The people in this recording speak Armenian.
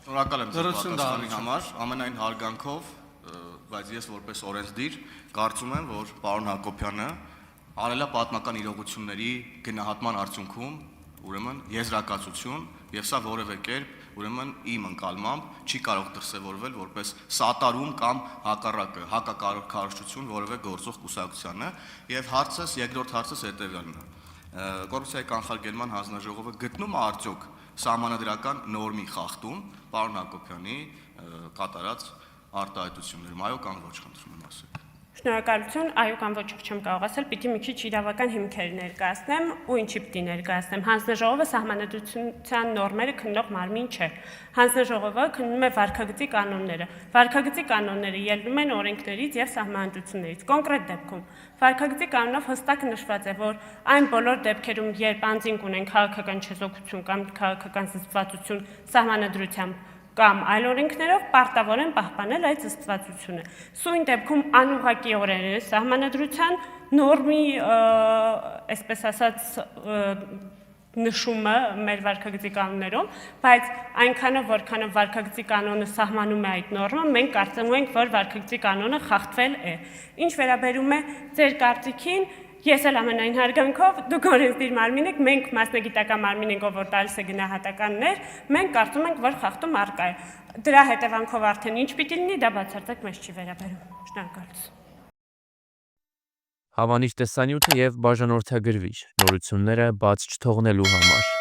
Շնորհակալ եմ ձեր պատասխանի համար, ամենայն հարգանքով, բայց ես որպես օրենսդիր կարծում եմ, որ պարոն Հակոբյանը արել է պատմական իրողությունների գնահատման արդյունքում ուրեմն եզրակացություն եւ սա որևէ կերպ ուրեմն իմ ընկալմամբ չի կարող դրսևորվել որպես սատարում կամ հակառակը հակակառավարչություն որևէ գործող կուսակցությանը եւ երկրորդ հարցս հետեւյալն է կոռուպցիայի կանխարգելման հանձնաժողովը գտնում է արդյոք սահմանադրական նորմի խախտում պարոն Հակոբյանի կատարած արտահայտություններում այո կամ ոչ խնդրում եմ ասել Շնորհակալություն, այո կամ ոչով չեմ կարող ասել, պիտի մի քիչ իրավական հիմքեր ներկայացնեմ ու ինչի պիտի ներկայացնեմ։ Հանձնաժողովը սահմանադրության նորմերը քննող մարմին չէ։ Հանձնաժողովը քննում է վարքագծի կանոնները։ Վարքագծի կանոնները ելնում են օրենքներից եւ սահմանադրություններից։ Կոնկրետ դեպքում վարքագծի կանոնով հստակ նշված է, որ այն բոլոր դեպքերում, երբ անձինք ունեն քաղաքական չեզոքություն կամ քաղաքական զսպվածություն սահմանադրությամբ կամ այլ օրենքներով պարտավոր են պահպանել այդ զսպվածությունը։ Սույն դեպքում անուղղակիորեն սահմանադրության նորմի, այսպես ասած, նշումը մեր վարքագծի կանոններում, բայց այնքանով, որքանով վարքագծի կանոնը սահմանում է այդ նորմը, մենք կարծում ենք, որ վարքագծի կանոնը խախտվել է։ Ինչ վերաբերում է ձեր կարծիքին, Ես էլ ամենայն հարգանքով, դուք օրենսդիր մարմին եք, մենք մասնագիտական մարմին ենք, ով որ տալիս է գնահատականներ, մենք կարծում ենք, որ խախտում առկա է։ Դրա հետևանքով արդեն ինչ պիտի լինի, դա բացարձակ մեզ չի վերաբերում։ Շնորհակալություն։ Հավանիչ տեսանյութը եւ բաժանորդագրվիչ նորությունները բաց չթողնելու համար